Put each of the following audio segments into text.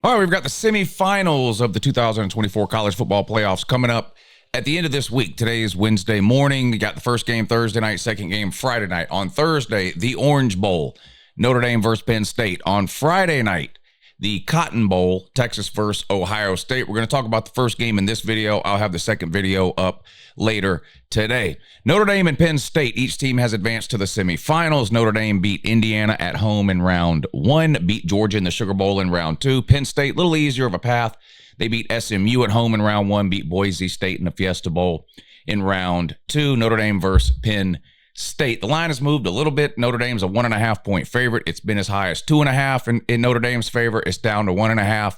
All right, we've got the semifinals of the 2024 college football playoffs coming up at the end of this week. Today is Wednesday morning. You got the first game Thursday night, second game Friday night. On Thursday, the Orange Bowl, Notre Dame versus Penn State. On Friday night, the Cotton Bowl, Texas versus Ohio State. We're going to talk about the first game in this video. I'll have the second video up later today. Notre Dame and Penn State, each team has advanced to the semifinals. Notre Dame beat Indiana at home in round one, beat Georgia in the Sugar Bowl in round two. Penn State, a little easier of a path. They beat SMU at home in round one, beat Boise State in the Fiesta Bowl in round two. Notre Dame versus Penn State. The line has moved a little bit. Notre Dame's a 1.5 point favorite. It's been as high as 2.5 in Notre Dame's favor. It's down to 1.5.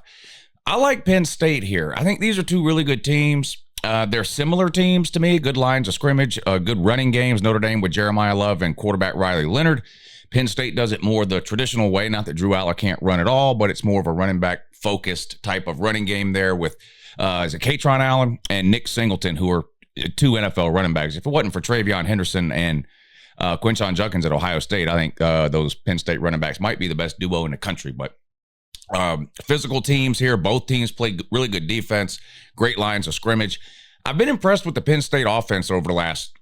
I like Penn State here. I think these are two really good teams. They're similar teams to me. Good lines of scrimmage, good running games. Notre Dame with Jeremiah Love and quarterback Riley Leonard. Penn State does it more the traditional way. Not that Drew Aller can't run at all, but it's more of a running back focused type of running game there with is it Katron Allen and Nick Singleton, who are two NFL running backs. If it wasn't for Travion Henderson and Quinshon Judkins at Ohio State, I think those Penn State running backs might be the best duo in the country. But physical teams here. Both teams play really good defense, great lines of scrimmage. I've been impressed with the Penn State offense over the last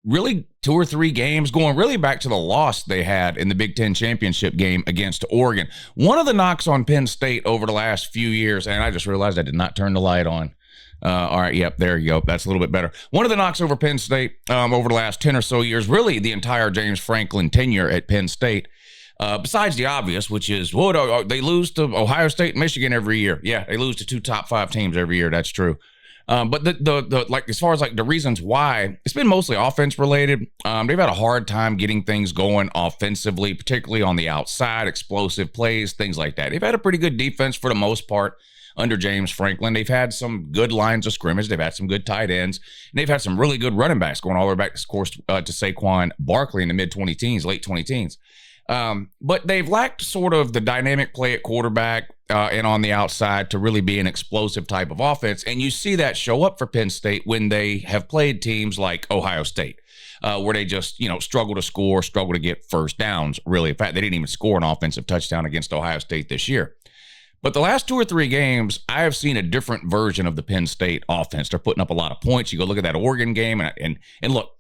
really 2 or 3 games, going really back to the loss they had in the Big Ten championship game against Oregon. One of the knocks on Penn State over the last few years, and I just realized I did not turn the light on. All right, yep, there you go. That's a little bit better. One of the knocks over Penn State over the last 10 or so years, really the entire James Franklin tenure at Penn State, besides the obvious, which is, well, they lose to Ohio State and Michigan every year. Yeah, they lose to 2 top 5 teams every year. That's true. But the like as far as like the reasons why, it's been mostly offense related. They've had a hard time getting things going offensively, particularly on the outside, explosive plays, things like that. They've had a pretty good defense for the most part under James Franklin. They've had some good lines of scrimmage. They've had some good tight ends. And they've had some really good running backs going all the way back, of course, to Saquon Barkley in the mid-20 teens, late 20 teens. But they've lacked sort of the dynamic play at quarterback and on the outside to really be an explosive type of offense. And you see that show up for Penn State when they have played teams like Ohio State, where they just, struggle to score, struggle to get first downs, really. In fact, they didn't even score an offensive touchdown against Ohio State this year. But the last 2 or 3 games, I have seen a different version of the Penn State offense. They're putting up a lot of points. You go look at that Oregon game, and look,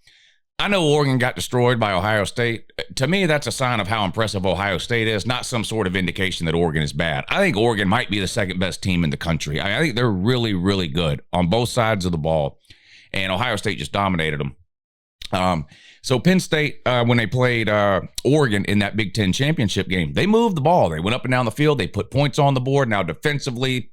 I know Oregon got destroyed by Ohio State. To me, that's a sign of how impressive Ohio State is, not some sort of indication that Oregon is bad. I think Oregon might be the second best team in the country. I think they're really, really good on both sides of the ball, and Ohio State just dominated them. So Penn State, when they played Oregon in that Big Ten championship game, they moved the ball. They went up and down the field. They put points on the board. Now, defensively,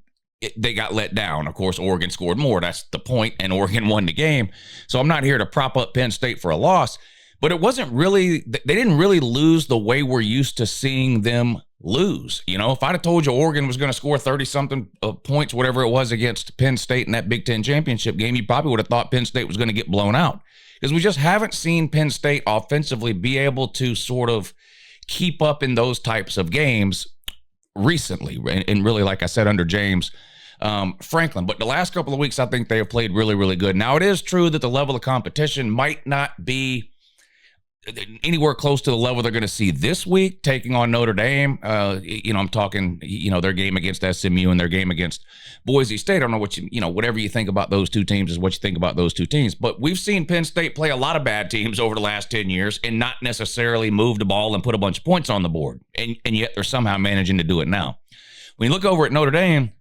they got let down. Of course, Oregon scored more. That's the point, and Oregon won the game. So I'm not here to prop up Penn State for a loss, but it wasn't really, they didn't really lose the way we're used to seeing them lose. If I'd have told you Oregon was going to score 30-something points, whatever it was, against Penn State in that Big Ten championship game, you probably would have thought Penn State was going to get blown out. Because we just haven't seen Penn State offensively be able to sort of keep up in those types of games recently. And really, like I said, under James Franklin. But the last couple of weeks, I think they have played really, really good. Now, it is true that the level of competition might not be anywhere close to the level they're going to see this week, taking on Notre Dame. I'm talking, their game against SMU and their game against Boise State. I don't know what whatever you think about those two teams is what you think about those two teams. But we've seen Penn State play a lot of bad teams over the last 10 years and not necessarily move the ball and put a bunch of points on the board. And yet they're somehow managing to do it now. When you look over at Notre Dame,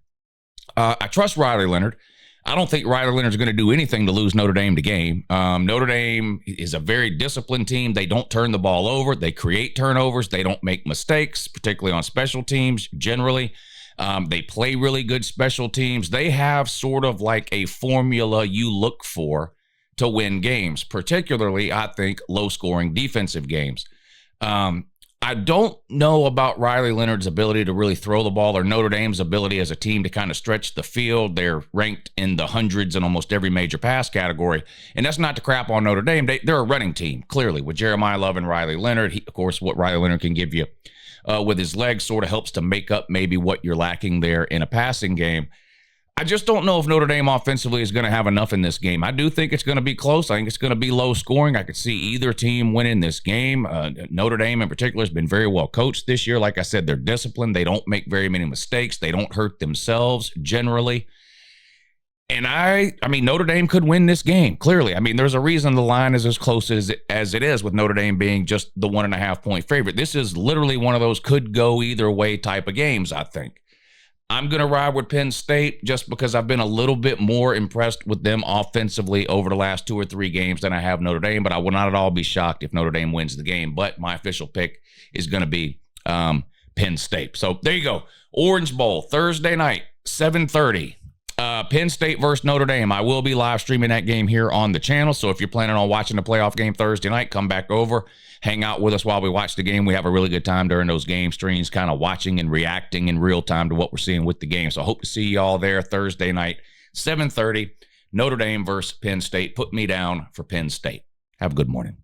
I trust Riley Leonard. I don't think Riley Leonard's going to do anything to lose Notre Dame the game. Notre Dame is a very disciplined team. They don't turn the ball over. They create turnovers. They don't make mistakes, particularly on special teams, generally. They play really good special teams. They have sort of like a formula you look for to win games, particularly, I think, low-scoring defensive games. I don't know about Riley Leonard's ability to really throw the ball or Notre Dame's ability as a team to kind of stretch the field. They're ranked in the hundreds in almost every major pass category. And that's not to crap on Notre Dame. They're a running team, clearly, with Jeremiah Love and Riley Leonard. Of course, what Riley Leonard can give you with his legs sort of helps to make up maybe what you're lacking there in a passing game. I just don't know if Notre Dame offensively is going to have enough in this game. I do think it's going to be close. I think it's going to be low scoring. I could see either team winning this game. Notre Dame in particular has been very well coached this year. Like I said, they're disciplined. They don't make very many mistakes. They don't hurt themselves generally. And I mean, Notre Dame could win this game, clearly. I mean, there's a reason the line is as close as it is, with Notre Dame being just the 1.5 point favorite. This is literally one of those could go either way type of games, I think. I'm going to ride with Penn State just because I've been a little bit more impressed with them offensively over the last 2 or 3 games than I have Notre Dame, but I will not at all be shocked if Notre Dame wins the game. But my official pick is going to be Penn State. So there you go. Orange Bowl, Thursday night, 7:30. Penn State versus Notre Dame. I will be live streaming that game here on the channel. So if you're planning on watching the playoff game Thursday night, come back over, hang out with us while we watch the game. We have a really good time during those game streams, kind of watching and reacting in real time to what we're seeing with the game. So I hope to see you all there Thursday night, 7:30, Notre Dame versus Penn State. Put me down for Penn State. Have a good morning.